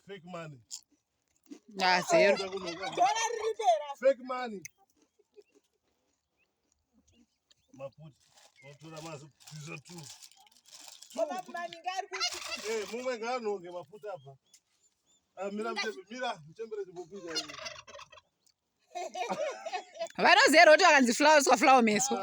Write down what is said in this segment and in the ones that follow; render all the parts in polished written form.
Fake money. Zero. Fake money. Maputi. Otora maso tizo tu. Mumwe ngano nge mafuta hapa. Mira mchembere zibopita. Vano zero kuti vakanzi flower swa flower meso.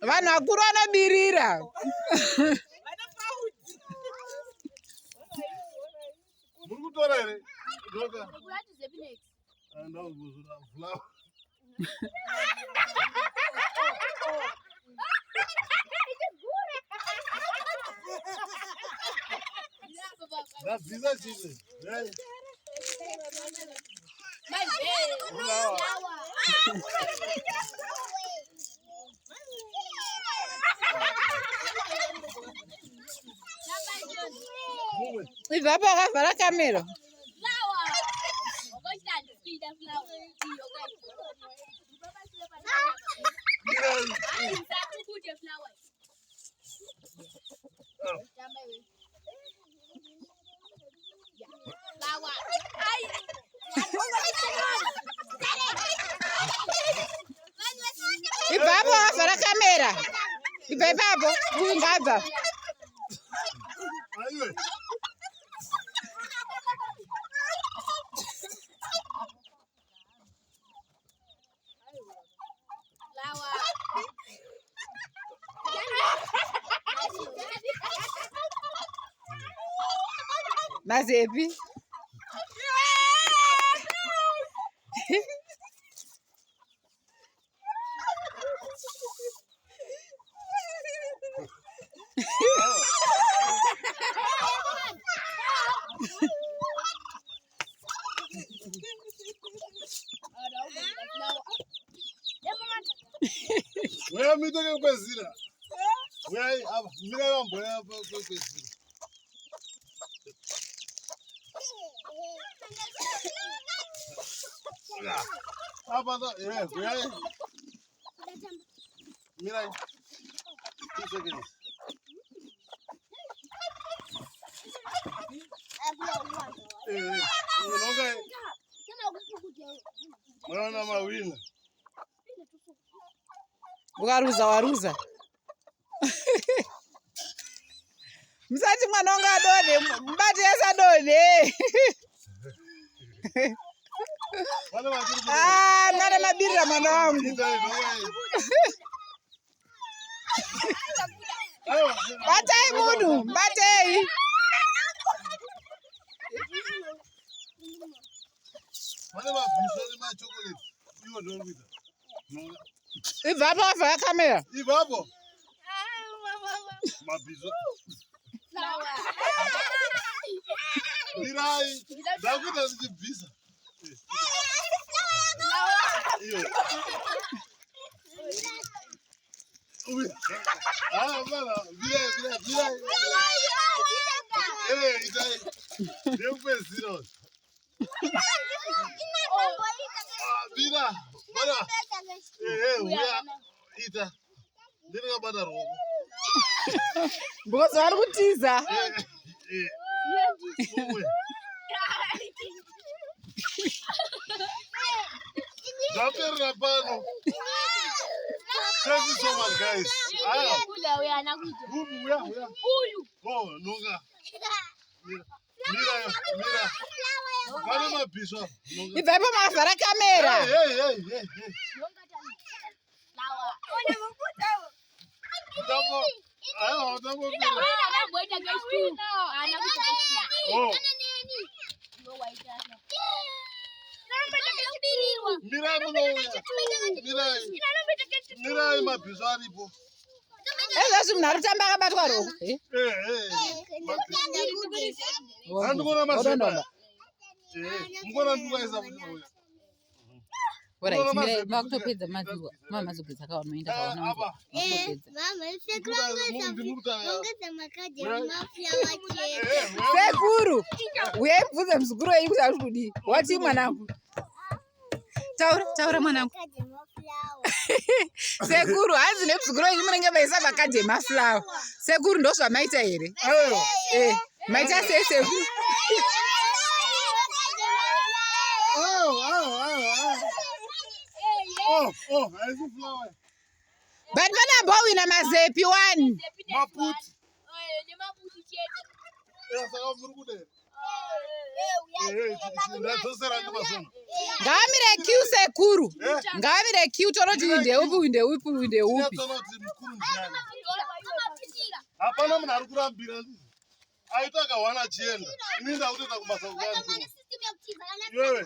Vanhu vakuru vanobirira. Muri kutora here? Ndoka. Andau kuzura flower. That's visa chile. Right? Ivapo akavala kamera. Ivapo akavala kamera. Ivapo ngava. Mazepi. Where am I talking about? Where am Mira, 2 seconds. Mwana mawina. Waruza. Msati mwana wanga adode, mbati yesa adode. Mwana mabira mwana wangu. Batai mudu, batai. Mwana mabisa ma chocolate. You don't with that. Ivapo akavala kamera. Ivapo. Mabizo. Mirai. Dakuta zibisa. Bala. Mira. Itai. Depois zero. Mira. Bala. Uya. Ita. Ndinga bada rogo. Because vari kutiza. Thank you so much, guys. Mira. Vale mabiso. Ivapo makavala kamera. Mirai munouya. Mirai mabhizo aripo. Ezvezvi munhu ari kutamba akabatwa roko. Handikuona mazemba. Mungona ndikuvaisa kuti mauya. Makutopedza madziwa mamazogeza kawa noenda kaona sekuru uyai mubvunze muzukuru wenyu kuti ari kudii. Wati mwanangu? Taura mwanangu. Sekuru hanzi nemuzukuru wenyu munenge maisa makadhi emafulawa. Sekuru ndozvamaita here? Maita sei sekuru? Haisi flower. But vanambowina mazepi 1. Maputi. Saka muri kudera. Ndadzosera ndimasona. Ngavamire queue sekuru. Ngavamire queue tonoti winde upi. Hapana munhu ari kurambira. Aita akawana achienda. Ini ndakutoenda kubasa kugani. Iwewe,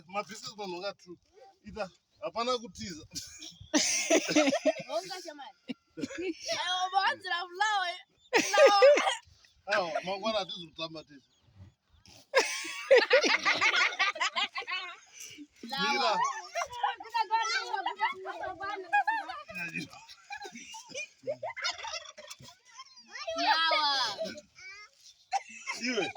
mabhizinesi manhu akatru. Ita, hapana kutiza. Ayo, mangwana hatizotamba tese. Mira. Iwe.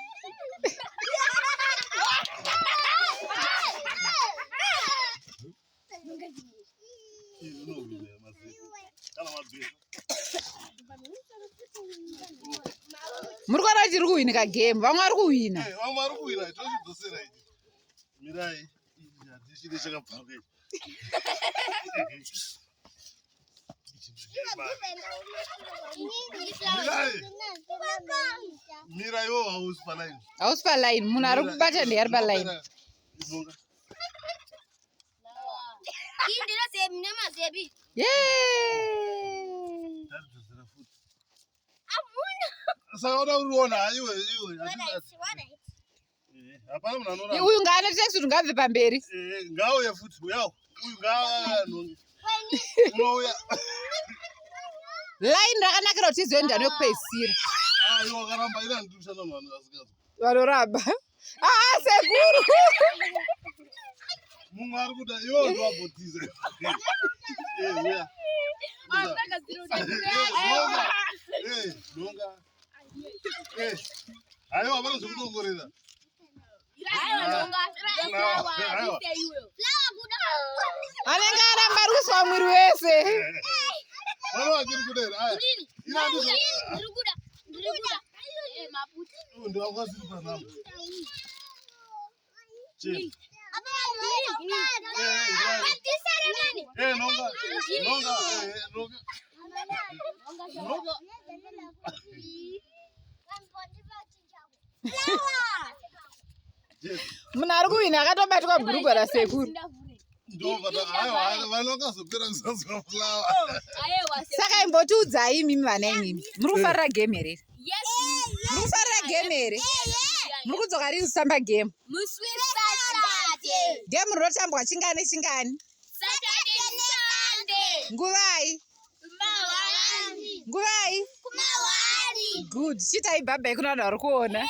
Muri kuona kuti tiri kuwinika game. Vamwe vari kuwina. Vamwe vari kuwina. Tochidzosera ichi. Mirai. Hatichide chakabva. Mirai wo hausi paline. Hausi paline. Munhu ari kubata ndiye ari paline. Uyu ngaanoita kuti ngabve pamberi. Ngauye futi uyawo. Uyu ngaanonge. Unouya. Line rakanakira kuti izive ndano yekupedzisira. Iwo wakaramba ina ndikushanda vanhu vasikazwa. Vanoramba. Sekuru. Mumwe ari kuda iwo ndowabhotize. Uya. Nonga. Aiwa vanozokudongorera. Anenge aramba ruswa mwiri wese. Vano vachiri kudera. Ndovakasiri panhamba. Munhu ari kuwina akatobatwa bhurugwa rasekuru. Saka imbotiudzai imimi vana imimi. Muri kufarira game here? Muri kufarira game here? Muri kudzoka rinzi kutamba game? Game rinotambwa chingani nechingani? Nguvai? Nguvai? Good. Chitai baba kuna vanhu vari kuona.